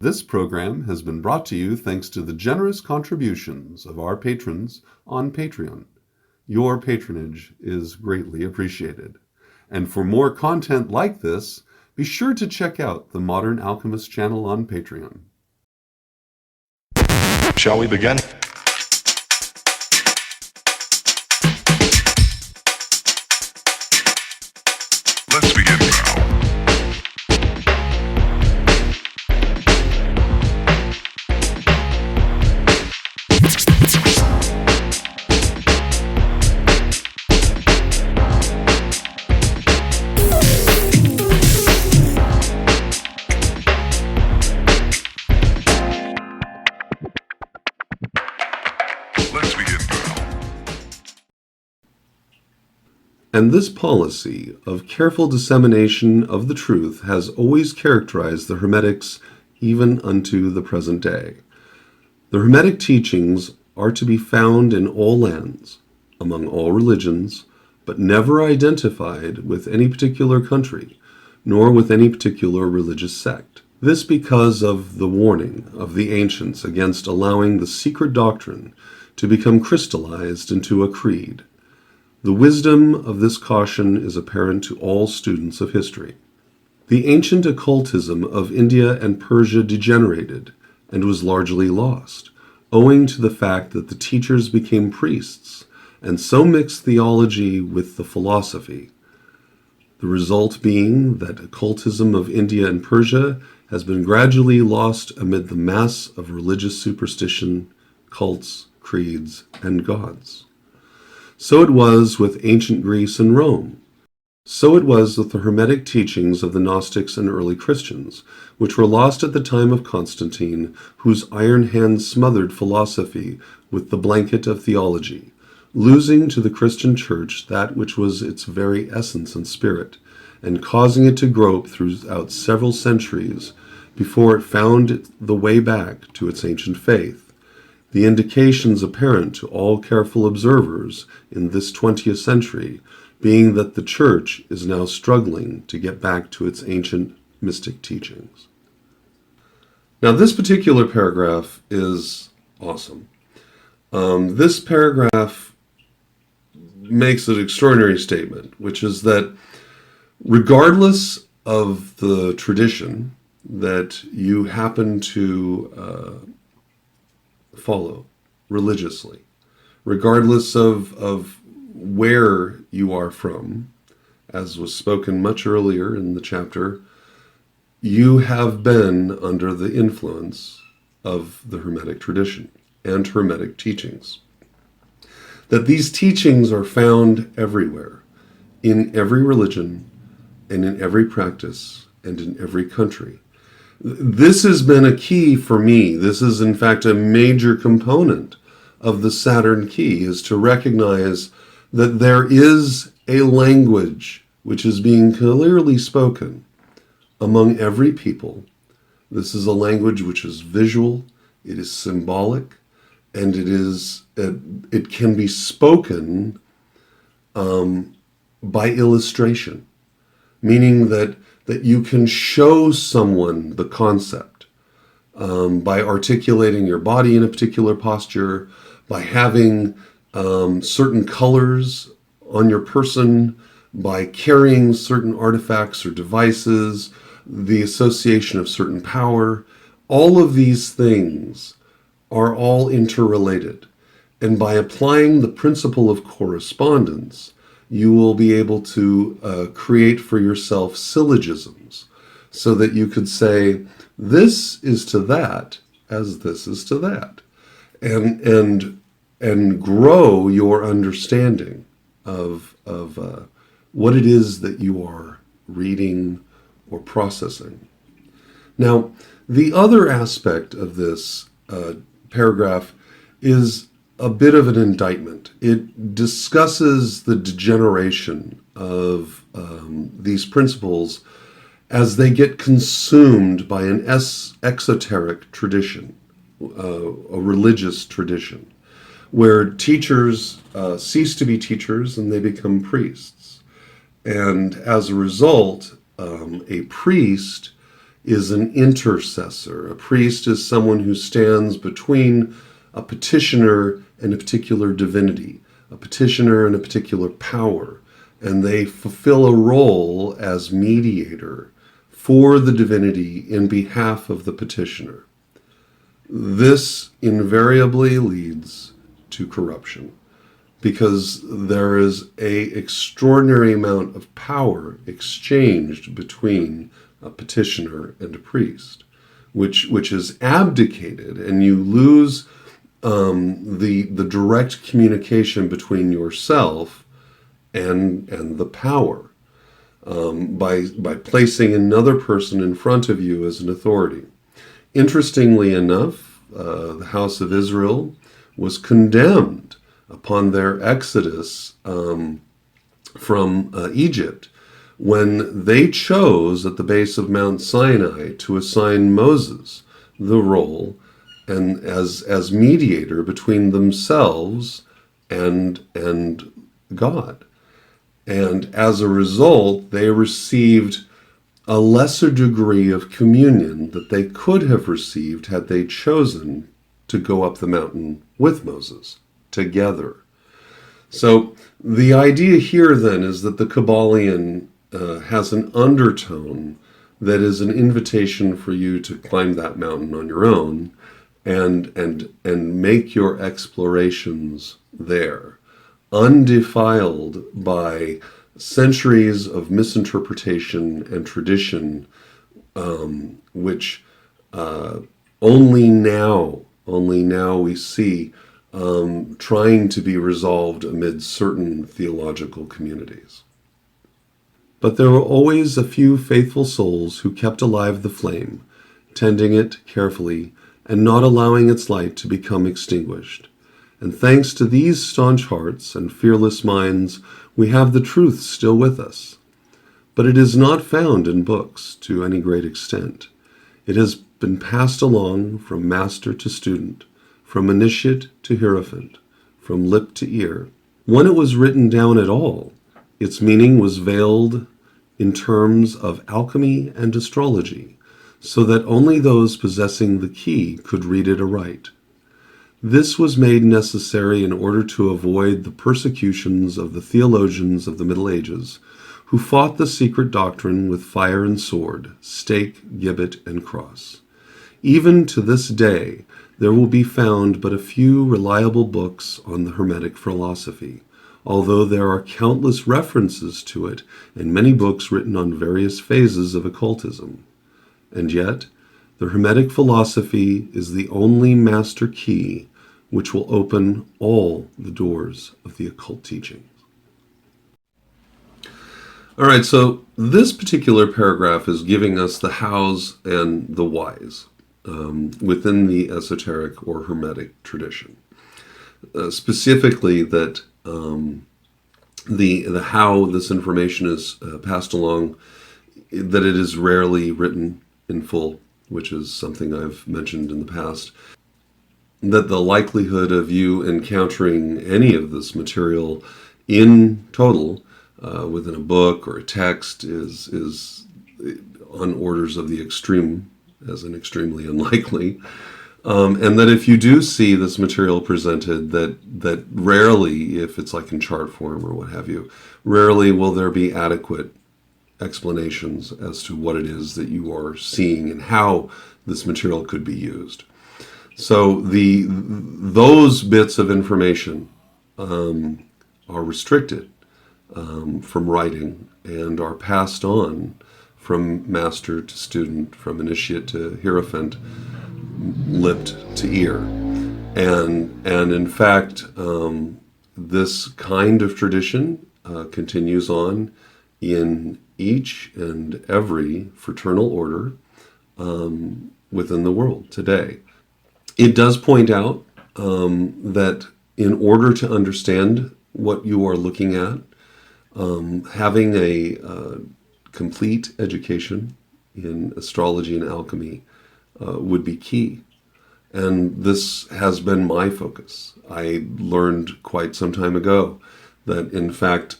This program has been brought to you thanks to the generous contributions of our patrons on Patreon. Your patronage is greatly appreciated. And for more content like this, be sure to check out the Modern Alchemist channel on Patreon. Shall we begin? Let's begin now. And this policy of careful dissemination of the truth has always characterized the Hermetics even unto the present day. The Hermetic teachings are to be found in all lands, among all religions, but never identified with any particular country, nor with any particular religious sect. This because of the warning of the ancients against allowing the secret doctrine to become crystallized into a creed. The wisdom of this caution is apparent to all students of history. The ancient occultism of India and Persia degenerated and was largely lost, owing to the fact that the teachers became priests and so mixed theology with the philosophy. The result being that occultism of India and Persia has been gradually lost amid the mass of religious superstition, cults, creeds, and gods. So it was with ancient Greece and Rome. So it was with the Hermetic teachings of the Gnostics and early Christians, which were lost at the time of Constantine, whose iron hand smothered philosophy with the blanket of theology, losing to the Christian Church that which was its very essence and spirit, and causing it to grope throughout several centuries before it found the way back to its ancient faith. The indications apparent to all careful observers in this 20th century being that the Church is now struggling to get back to its ancient mystic teachings. Now, this particular paragraph is awesome. This paragraph makes an extraordinary statement, which is that regardless of the tradition that you happen to follow religiously, regardless of where you are from, as was spoken much earlier in the chapter, you have been under the influence of the Hermetic tradition and Hermetic teachings. That these teachings are found everywhere, in every religion, and in every practice, and in every country. This has been a key for me. This is, in fact, a major component of the Saturn key, is to recognize that there is a language which is being clearly spoken among every people. This is a language which is visual, it is symbolic, and it can be spoken by illustration, meaning that you can show someone the concept by articulating your body in a particular posture, by having certain colors on your person, by carrying certain artifacts or devices, the association of certain power. All of these things are all interrelated. And by applying the principle of correspondence, you will be able to create for yourself syllogisms so that you could say, this is to that as this is to that, and grow your understanding of what it is that you are reading or processing. Now, the other aspect of this paragraph is a bit of an indictment. It discusses the degeneration of these principles as they get consumed by an esoteric tradition, a religious tradition, where teachers cease to be teachers and they become priests. And as a result, a priest is an intercessor. A priest is someone who stands between a petitioner and a particular divinity, a petitioner and a particular power, and they fulfill a role as mediator for the divinity in behalf of the petitioner. This invariably leads to corruption, because there is an extraordinary amount of power exchanged between a petitioner and a priest, which is abdicated, and you lose the direct communication between yourself and the power by placing another person in front of you as an authority. Interestingly enough, the house of Israel was condemned upon their exodus from Egypt when they chose at the base of Mount Sinai to assign Moses the role and as mediator between themselves and God. And as a result, they received a lesser degree of communion that they could have received had they chosen to go up the mountain with Moses together. So the idea here then is that the Kybalion has an undertone that is an invitation for you to climb that mountain on your own and make your explorations there, undefiled by centuries of misinterpretation and tradition, which only now we see trying to be resolved amid certain theological communities. But there were always a few faithful souls who kept alive the flame, tending it carefully and not allowing its light to become extinguished. And thanks to these staunch hearts and fearless minds, we have the truth still with us. But it is not found in books to any great extent. It has been passed along from master to student, from initiate to hierophant, from lip to ear. When it was written down at all, its meaning was veiled in terms of alchemy and astrology, so that only those possessing the key could read it aright. This was made necessary in order to avoid the persecutions of the theologians of the Middle Ages, who fought the secret doctrine with fire and sword, stake, gibbet, and cross. Even to this day, there will be found but a few reliable books on the Hermetic philosophy, although there are countless references to it and many books written on various phases of occultism. And yet, the Hermetic philosophy is the only master key which will open all the doors of the occult teachings. All right, so this particular paragraph is giving us the hows and the whys within the esoteric or hermetic tradition. Specifically that the how this information is passed along, that it is rarely written in full, which is something I've mentioned in the past, that the likelihood of you encountering any of this material in total within a book or a text is on orders of the extreme, as in extremely unlikely. And that if you do see this material presented, that rarely, if it's like in chart form or what have you, rarely will there be adequate explanations as to what it is that you are seeing and how this material could be used. So those bits of information are restricted from writing and are passed on from master to student, from initiate to hierophant, lipped to ear. And in fact, this kind of tradition continues on in each and every fraternal order within the world today. It does point out that in order to understand what you are looking at, having a complete education in astrology and alchemy would be key. And this has been my focus. I learned quite some time ago that, in fact,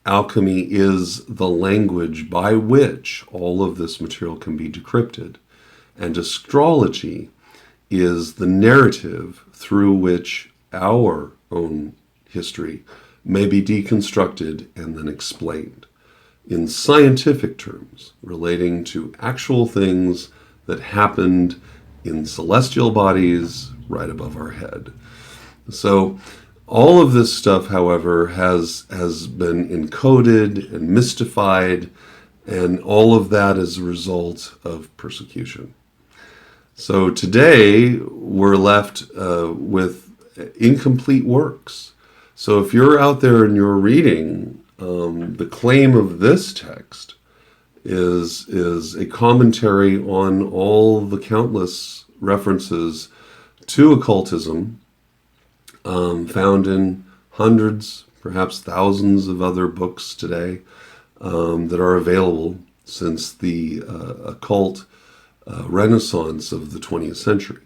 alchemy is the language by which all of this material can be decrypted, and astrology is the narrative through which our own history may be deconstructed and then explained in scientific terms relating to actual things that happened in celestial bodies right above our head. So all of this stuff, however, has been encoded and mystified, and all of that is a result of persecution. So today we're left with incomplete works. So if you're out there and you're reading, the claim of this text is a commentary on all the countless references to occultism found in hundreds, perhaps thousands of other books today that are available since the occult renaissance of the 20th century.